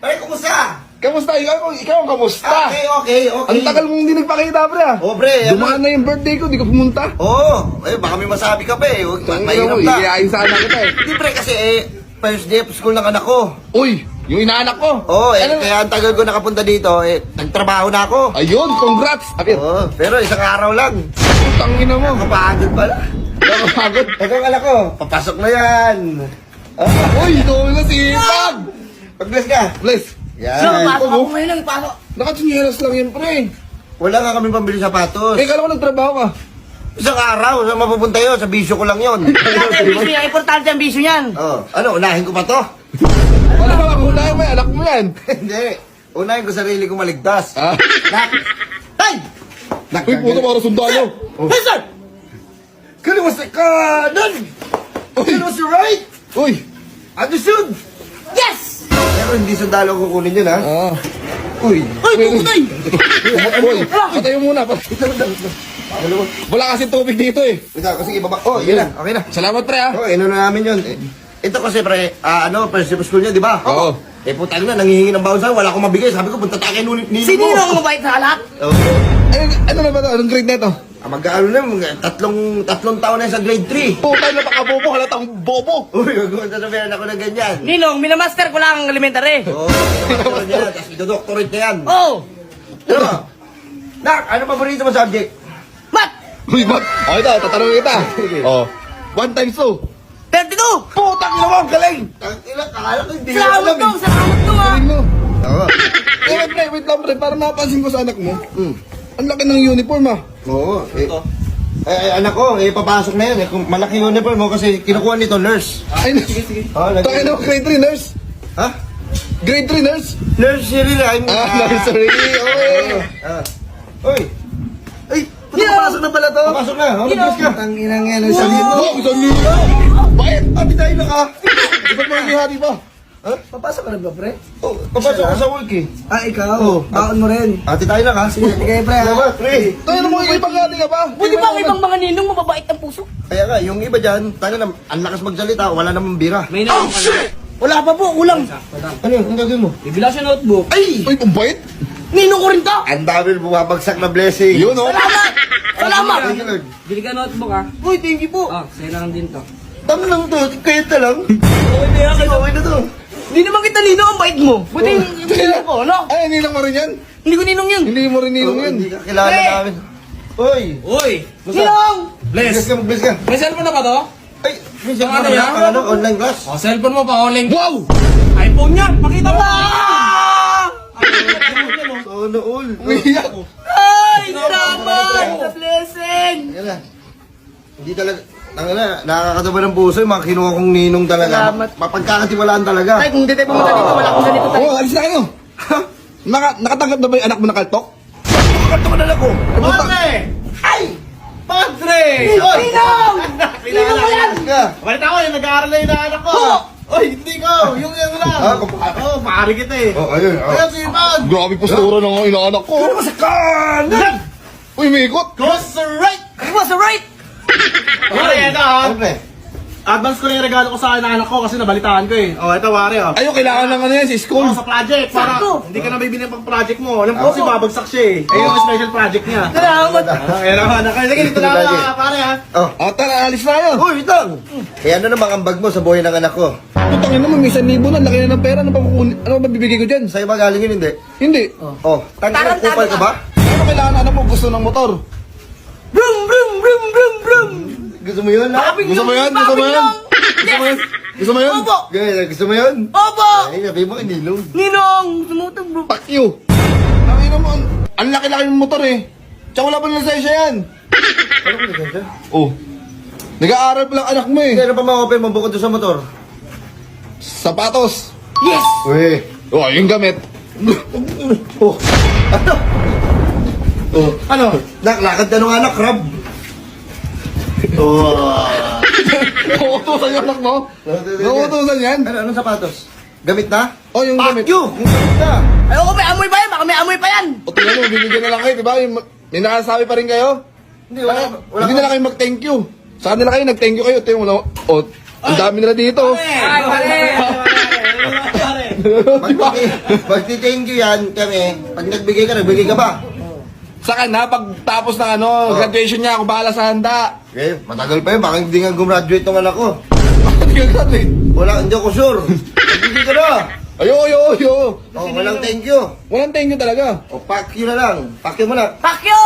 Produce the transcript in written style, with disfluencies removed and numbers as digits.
Ay, kumusta? Kamusta? Ikaw ang kamusta? Okay. Ang tagal mong hindi nagpakita, pre. Oh, pre. Dumaan na yung birthday ko, di ka pumunta. Baka may masabi ka pa eh. Huwag Tangina mahirap mo, ka. iiyain sana kita eh. Hindi, pre, kasi first day of school ng anak ko. Uy, yung inaanak ko. Kaya ang tagal ko nakapunta dito, nagtrabaho na ako. Ayun, congrats. Akit, Pero isang araw lang. tangina mo. Kapagod pala. Nakapagod. Ito ang anak ko, papasok na yan. Uy, ito na sipag. Pag-bless ka. Bless. Yan. Pasok ako ngayon, pasok. Nakatinyeras lang yan, pre. Wala nga kami pambili sapatos. Kala ko nagtrabaho ka. Isang araw, saan mapupunta yun? Sa bisyo ko lang yun. Kaya bisyo yan, importante ang bisyo yan. Unahin ko pa to? Wala ba kung unahin mo, anak mo yan. Hindi. Unahin ko sarili ko maligtas. Nak! Tay! Nak! Uy, puto para sundalo. Hey, sir! Kaliwas sa kanan! Kaliwas sa right! Uy. Understood! Yes! Pero hindi sundalo ko kukunin yun, ha? Uy! Uy, puputay! Uy, patayo muna. Wala kasi tubig dito eh. Sige, baba. Yun na. Okay na. Salamat, pre, ha. Ino na namin yun. Ito kasi, pre, first day of school niya, di ba? Oo. Putang na, nangihingi ng baon sa'yo. Wala akong mabigay. Sabi ko, punta tayo kay Ninong mo. Sino ang mabait sa lahat? Ano na ba ito? Anong grade na ito? Mag-ano na, tatlong taon na sa grade 3. Puta, napakabobo. Halatang bobo. Uy, wag mo sasabihan ako ng ganyan. Ninong, minamaster ko lang ang elementary. Master niya, tapos idodoctorate na yan. Oh! Ano? Nak, ano paborito mo subject? Mat! Uy, ba't? O, ito, tatanungin kita. Oh. 1 times 2. 32! Putang ina mo, ang galing. Tangina, akala ko hindi ko Salamat alam. to! Salamat to, ha! Galing mo. Oo. Wait lang, pre. Parang napansin ko sa anak mo. Ang laki ng uniform, ah. Oo. Anak ko, papasok na yan. Kung malaki uniform mo kasi kinukuha nito nurse. Ay, sige. Lagi- Takin mo, grade 3 nurse. Ha? Grade 3 nurse. Nursery na. Nursery. Okay. Uy. Ay, papasok na pala to. Papasok na. Bilis ka. Tanginang yan. Ang sabi mo. Wow, isang libo. Bakit? Abi tayo na ka. Di ba mga hihati pa? Papasok ka na ba, pre? Papasok ko sa work eh. Ikaw. Baon mo rin. Ate tayo na ka. Sige, pre. Salamat, pre. Tayo na mga ibang hati ka pa. Buti ba ang ibang mga ninong mababait ang puso? Kaya nga, yung iba dyan, tayo na, ang lakas magsalita, wala namang bira. May ninong ka na. Wala pa po, kulang. Ano yun? Ang gagawin mo? Bibila siya notebook. Ay! Uy, ang bait. Ninong ko rin to! Ang dami bumabagsak na blessing. Yun, oh. Salamat! Salamat! Thank you, Lord. Bili ka notebook, ha? Uy, thank you po. Sa'yo na lang din to. Tama lang to, kaya na lang. Okay na to. Hindi naman kita ninong, ang bait mo. Buti yung ninong ko, no? Ay, hindi lang mo rin yan. Hindi ko ninong yun. Hindi mo rin ninong yan. Hindi ka kilala Pre! namin. Uy! Uy! Ninong! Bless ka, mag-bless ka. May cellphone na ba to? Ay, minsan Ano ano yan? yan? Online class. O, cellphone mo pa, online. Wow! iPhone yan! Pakita mo! Sana all. Umiyak. Ay! Salamat! Sa blessing! Yan na. Hindi talaga, nakakataba ng puso yung mga kinuha kong ninong talaga. Salamat. Mapagkakatiwalaan talaga. Ay, kung hindi tayo pumunta dito, wala akong ganito tayo. Oh, alis na kayo. Nakatanggap na ba yung anak mo ng kaltok? Bakit ko dala ko? Padre! Ay! Padre! Ninong! Ninong mo yan! Ka. Balita ko, yung nag-aaral na yung anak ko. Oy, hindi ko. Yung lang. Pari kita eh. Oh, ayun. Kaya sipag. Grabe postura ng inaanak ko. Ano sa kanan? Uy, may ikot. Goes to right. It was right! Pare, ito ha. Ano pre? Advance ko na yung regalo ko sa anak ko kasi nabalitaan ko eh. Oh, ito pare oh. Ayun, kailangan ng ano yan sa school. Sa project, para Sakto. hindi ka na bibili pang project mo. Alam ko kasi babagsak siya eh. Ayun yung special project niya. Salamat! Ayan ang anak. Sige, dito lang na pare ha. Oh. Tara, alis na kayo. Uy, ito! Kaya ano naman ang bag mo sa buhay ng anak ko? Putangin naman, may 1,000 na. Laki na ng pera. Ano ba bibigay ko dyan? Sa'yo ba galing yun, hindi? Hindi. Oh, tangin ng kupal ka ba? Ano kailangan anak mo? Gusto ng motor. Brum, brum, brum, brum, brum! Gusto mo yun, ha? Gusto mo yan? Gusto mo yan? Gusto mo yan? Gusto mo yan? Opo! Gusto mo yun? Opo! Ay, sabi mo, inilong. Ninong! Sumutog, bro. Fuck you. Tangin naman. Ang laki-laki ng motor eh. Tsaka wala pa ng lisensya yan. Ano ko nagkanta? Oh. Nag-aaral pa lang anak mo eh. Ano pa ma-open mo bukod doon sa motor? Sapatos. Yes! Uy. Oh, yung gamit. Oh. Ano? Oh. Ano? Lakad ka nung anak, crab. Oh. Nauutusan yung anak mo. Nauutusan yan. Anong sapatos? Gamit na? Oh, yung gamit. Fuck you! Yung gamit na. Ayoko, may amoy pa yan! Baka may amoy pa yan! O tingnan mo, binigyan na lang kayo, di ba? May nakasabi pa rin kayo. Hindi, wala. Hindi na lang kayo mag-thank you. Sa kanila kayo, nag-thank you kayo. Tingnan mo na. Oh, ang dami nila dito. Pare! Pare! Magti-thank you yan kami. Pag nagbigay ka ba? Saka na, pag tapos ng graduation niya, ako bahala sa handa. Okay, matagal pa yun. Baka hindi nga gumraduate ng anak ko. Bakit ka graduate? Hindi ako sure. Nagbigay ka na. Ayo. Oh, walang thank you. Walang thank you talaga. O, pack you na lang. Pack you mo na. Fuck you!